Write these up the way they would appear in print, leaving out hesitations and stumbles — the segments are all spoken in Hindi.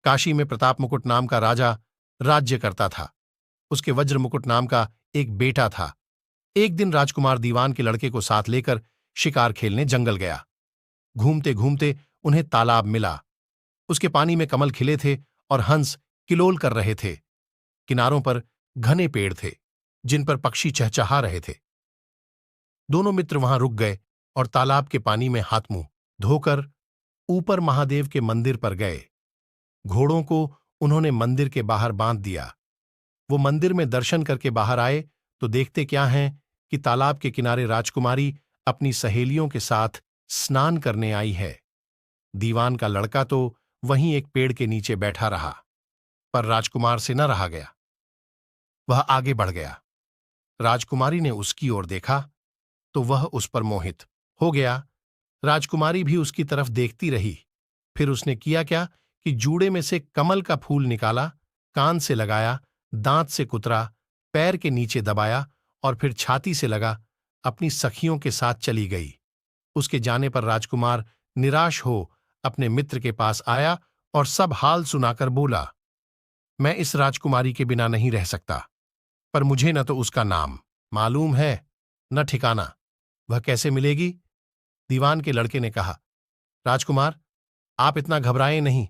काशी में प्रताप मुकुट नाम का राजा राज्य करता था। उसके वज्र मुकुट नाम का एक बेटा था। एक दिन राजकुमार दीवान के लड़के को साथ लेकर शिकार खेलने जंगल गया। घूमते घूमते उन्हें तालाब मिला। उसके पानी में कमल खिले थे और हंस किलोल कर रहे थे। किनारों पर घने पेड़ थे जिन पर पक्षी चहचहा रहे थे। दोनों मित्र वहां रुक गए और तालाब के पानी में हाथ मुंह धोकर ऊपर महादेव के मंदिर पर गए। घोड़ों को उन्होंने मंदिर के बाहर बांध दिया। वो मंदिर में दर्शन करके बाहर आए तो देखते क्या हैं कि तालाब के किनारे राजकुमारी अपनी सहेलियों के साथ स्नान करने आई है। दीवान का लड़का तो वहीं एक पेड़ के नीचे बैठा रहा, पर राजकुमार से न रहा गया। वह आगे बढ़ गया। राजकुमारी ने उसकी ओर देखा तो वह उस पर मोहित हो गया। राजकुमारी भी उसकी तरफ देखती रही। फिर उसने किया क्या कि जूड़े में से कमल का फूल निकाला, कान से लगाया, दांत से कुतरा, पैर के नीचे दबाया और फिर छाती से लगा अपनी सखियों के साथ चली गई। उसके जाने पर राजकुमार निराश हो अपने मित्र के पास आया और सब हाल सुनाकर बोला, मैं इस राजकुमारी के बिना नहीं रह सकता, पर मुझे न तो उसका नाम मालूम है न ठिकाना। वह कैसे मिलेगी? दीवान के लड़के ने कहा, राजकुमार आप इतना घबराएं नहीं,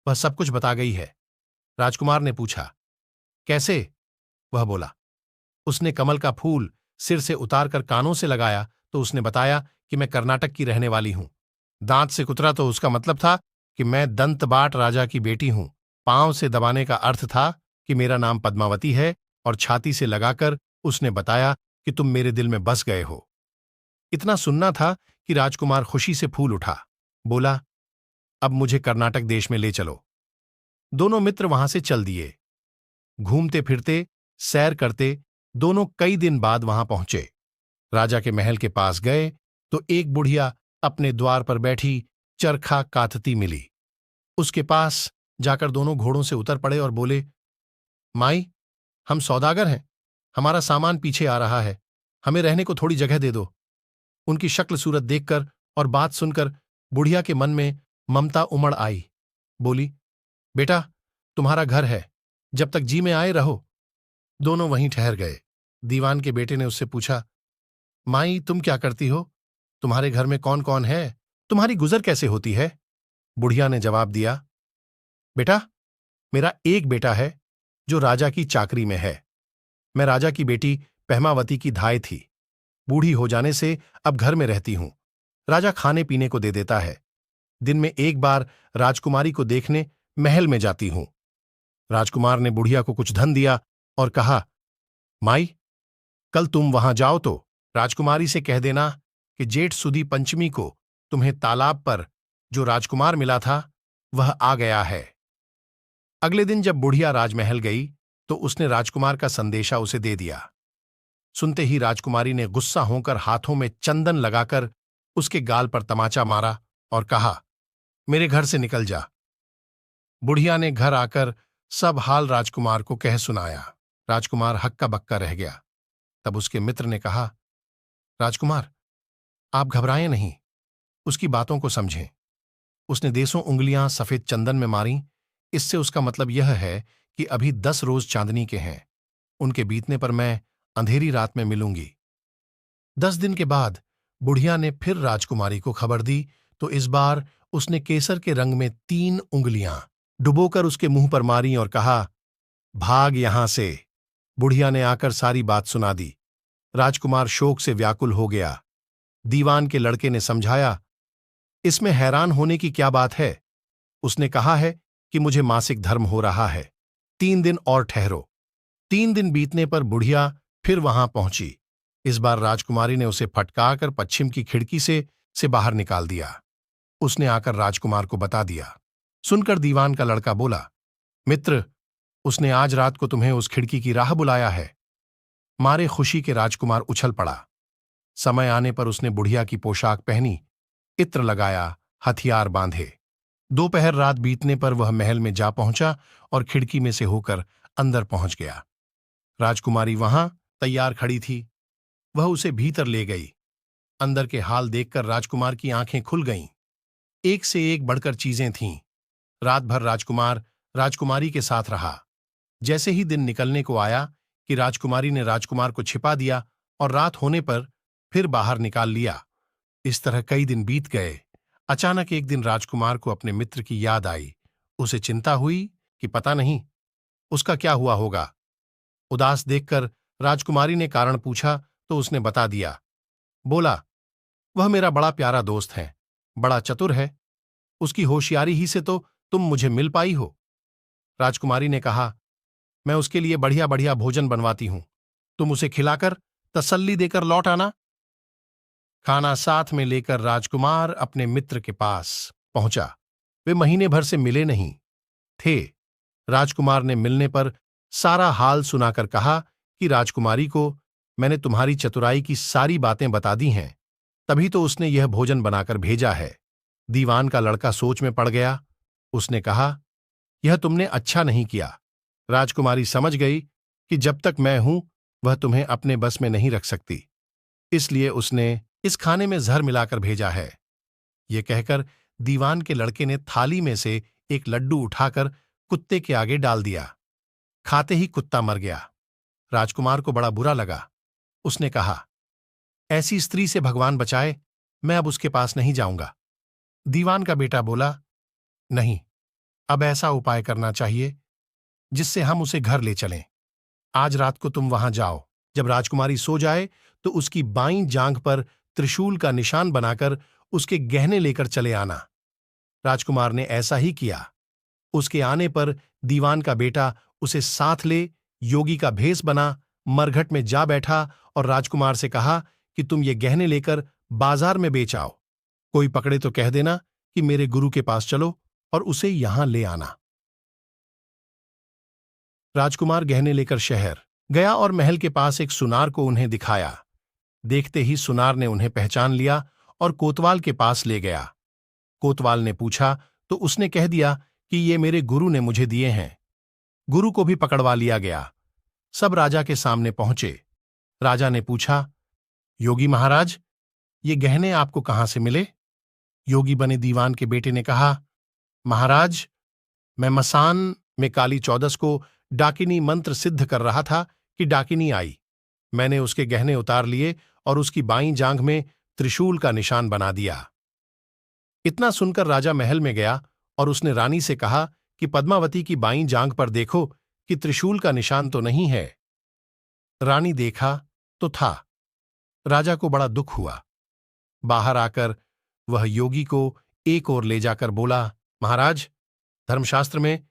वह सब कुछ बता गई है। राजकुमार ने पूछा, कैसे? वह बोला, उसने कमल का फूल सिर से उतारकर कानों से लगाया तो उसने बताया कि मैं कर्नाटक की रहने वाली हूं। दांत से कुतरा तो उसका मतलब था कि मैं दंतबाट राजा की बेटी हूं। पांव से दबाने का अर्थ था कि मेरा नाम पद्मावती है और छाती से लगाकर उसने बताया कि तुम मेरे दिल में बस गए हो। इतना सुनना था कि राजकुमार खुशी से फूल उठा। बोला, अब मुझे कर्नाटक देश में ले चलो। दोनों मित्र वहां से चल दिए। घूमते फिरते सैर करते दोनों कई दिन बाद वहां पहुंचे। राजा के महल के पास गए तो एक बुढ़िया अपने द्वार पर बैठी चरखा कातती मिली। उसके पास जाकर दोनों घोड़ों से उतर पड़े और बोले, माई, हम सौदागर हैं, हमारा सामान पीछे आ रहा है, हमें रहने को थोड़ी जगह दे दो। उनकी शक्ल सूरत देखकर और बात सुनकर बुढ़िया के मन में ममता उमड़ आई। बोली, बेटा, तुम्हारा घर है, जब तक जी में आए रहो। दोनों वहीं ठहर गए। दीवान के बेटे ने उससे पूछा, माई, तुम क्या करती हो? तुम्हारे घर में कौन कौन है? तुम्हारी गुजर कैसे होती है? बुढ़िया ने जवाब दिया, बेटा, मेरा एक बेटा है जो राजा की चाकरी में है। मैं राजा की बेटी पहमावती की धाय थी। बूढ़ी हो जाने से अब घर में रहती हूं। राजा खाने पीने को दे देता है। दिन में एक बार राजकुमारी को देखने महल में जाती हूं। राजकुमार ने बुढ़िया को कुछ धन दिया और कहा, माई, कल तुम वहां जाओ तो राजकुमारी से कह देना कि जेठ सुदी पंचमी को तुम्हें तालाब पर जो राजकुमार मिला था वह आ गया है। अगले दिन जब बुढ़िया राजमहल गई तो उसने राजकुमार का संदेशा उसे दे दिया। सुनते ही राजकुमारी ने गुस्सा होकर हाथों में चंदन लगाकर उसके गाल पर तमाचा मारा और कहा, मेरे घर से निकल जा। बुढ़िया ने घर आकर सब हाल राजकुमार को कह सुनाया। राजकुमार हक्का बक्का रह गया। तब उसके मित्र ने कहा, राजकुमार, आप घबराएं नहीं, उसकी बातों को समझें। उसने देसों उंगलियां सफेद चंदन में मारी, इससे उसका मतलब यह है कि अभी 10 रोज चांदनी के हैं। उनके बीतने पर मैं अंधेरी रात में मिलूंगी। 10 दिन के बाद बुढ़िया ने फिर राजकुमारी को खबर दी तो इस बार उसने केसर के रंग में 3 उंगलियां डुबोकर उसके मुंह पर मारी और कहा, भाग यहां से। बुढ़िया ने आकर सारी बात सुना दी। राजकुमार शोक से व्याकुल हो गया। दीवान के लड़के ने समझाया, इसमें हैरान होने की क्या बात है? उसने कहा है कि मुझे मासिक धर्म हो रहा है, 3 दिन और ठहरो। 3 दिन बीतने पर बुढ़िया फिर वहां पहुंची। इस बार राजकुमारी ने उसे फटकारकर पश्चिम की खिड़की से बाहर निकाल दिया। उसने आकर राजकुमार को बता दिया। सुनकर दीवान का लड़का बोला, मित्र, उसने आज रात को तुम्हें उस खिड़की की राह बुलाया है। मारे खुशी के राजकुमार उछल पड़ा। समय आने पर उसने बुढ़िया की पोशाक पहनी, इत्र लगाया, हथियार बांधे। दोपहर रात बीतने पर वह महल में जा पहुंचा और खिड़की में से होकर अंदर पहुंच गया। राजकुमारी वहां तैयार खड़ी थी। वह उसे भीतर ले गई। अंदर के हाल देखकर राजकुमार की आंखें खुल गईं। एक से एक बढ़कर चीजें थीं। रात भर राजकुमार राजकुमारी के साथ रहा। जैसे ही दिन निकलने को आया कि राजकुमारी ने राजकुमार को छिपा दिया और रात होने पर फिर बाहर निकाल लिया। इस तरह कई दिन बीत गए। अचानक एक दिन राजकुमार को अपने मित्र की याद आई। उसे चिंता हुई कि पता नहीं उसका क्या हुआ होगा। उदास देखकर राजकुमारी ने कारण पूछा तो उसने बता दिया। बोला, वह मेरा बड़ा प्यारा दोस्त है, बड़ा चतुर है, उसकी होशियारी ही से तो तुम मुझे मिल पाई हो। राजकुमारी ने कहा, मैं उसके लिए बढ़िया बढ़िया भोजन बनवाती हूं, तुम उसे खिलाकर तसल्ली देकर लौट आना। खाना साथ में लेकर राजकुमार अपने मित्र के पास पहुंचा। वे महीने भर से मिले नहीं थे। राजकुमार ने मिलने पर सारा हाल सुनाकर कहा कि राजकुमारी को मैंने तुम्हारी चतुराई की सारी बातें बता दी हैं, तभी तो उसने यह भोजन बनाकर भेजा है। दीवान का लड़का सोच में पड़ गया। उसने कहा, यह तुमने अच्छा नहीं किया। राजकुमारी समझ गई कि जब तक मैं हूं वह तुम्हें अपने बस में नहीं रख सकती, इसलिए उसने इस खाने में जहर मिलाकर भेजा है। यह कहकर दीवान के लड़के ने थाली में से एक लड्डू उठाकर कुत्ते के आगे डाल दिया। खाते ही कुत्ता मर गया। राजकुमार को बड़ा बुरा लगा। उसने कहा, ऐसी स्त्री से भगवान बचाए, मैं अब उसके पास नहीं जाऊंगा। दीवान का बेटा बोला, नहीं, अब ऐसा उपाय करना चाहिए जिससे हम उसे घर ले चलें। आज रात को तुम वहां जाओ। जब राजकुमारी सो जाए तो उसकी बाईं जांघ पर त्रिशूल का निशान बनाकर उसके गहने लेकर चले आना। राजकुमार ने ऐसा ही किया। उसके आने पर दीवान का बेटा उसे साथ ले योगी का भेष बना, मरघट में जा बैठा और राजकुमार से कहा कि तुम ये गहने लेकर बाजार में बेच आओ। कोई पकड़े तो कह देना कि मेरे गुरु के पास चलो और उसे यहां ले आना। राजकुमार गहने लेकर शहर गया और महल के पास एक सुनार को उन्हें दिखाया। देखते ही सुनार ने उन्हें पहचान लिया और कोतवाल के पास ले गया। कोतवाल ने पूछा तो उसने कह दिया कि ये मेरे गुरु ने मुझे दिए हैं। गुरु को भी पकड़वा लिया गया। सब राजा के सामने पहुंचे। राजा ने पूछा, योगी महाराज, ये गहने आपको कहां से मिले? योगी बने दीवान के बेटे ने कहा, महाराज, मैं मसान में काली चौदस को डाकिनी मंत्र सिद्ध कर रहा था कि डाकिनी आई। मैंने उसके गहने उतार लिए और उसकी बाईं जांघ में त्रिशूल का निशान बना दिया। इतना सुनकर राजा महल में गया और उसने रानी से कहा कि पद्मावती की बाईं जांघ पर देखो कि त्रिशूल का निशान तो नहीं है। रानी देखा तो था। राजा को बड़ा दुख हुआ। बाहर आकर वह योगी को एक ओर ले जाकर बोला, महाराज, धर्मशास्त्र में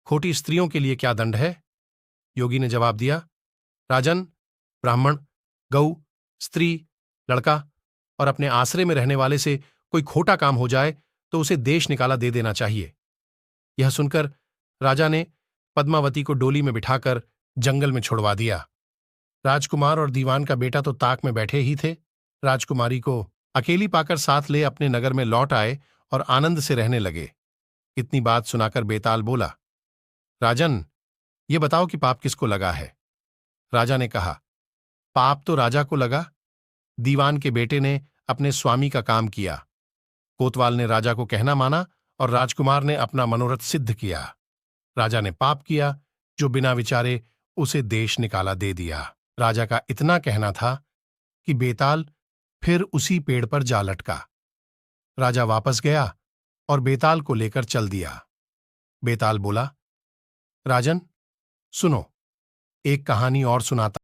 खोटी स्त्रियों के लिए क्या दंड है? योगी ने जवाब दिया, राजन, ब्राह्मण, गऊ, स्त्री, लड़का और अपने आश्रय में रहने वाले से कोई खोटा काम हो जाए तो उसे देश निकाला दे देना चाहिए। यह सुनकर राजा ने पद्मावती को डोली में बिठाकर जंगल में छुड़वा दिया। राजकुमार और दीवान का बेटा तो ताक में बैठे ही थे। राजकुमारी को अकेली पाकर साथ ले अपने नगर में लौट आए और आनंद से रहने लगे। इतनी बात सुनाकर बेताल बोला, राजन, ये बताओ कि पाप किसको लगा है? राजा ने कहा, पाप तो राजा को लगा। दीवान के बेटे ने अपने स्वामी का काम किया। कोतवाल ने राजा को कहना माना और राजकुमार ने अपना मनोरथ सिद्ध किया। राजा ने पाप किया जो बिना विचारे उसे देश निकाला दे दिया। राजा का इतना कहना था कि बेताल फिर उसी पेड़ पर जा लटका। राजा वापस गया और बेताल को लेकर चल दिया। बेताल बोला, राजन, सुनो, एक कहानी और सुनाता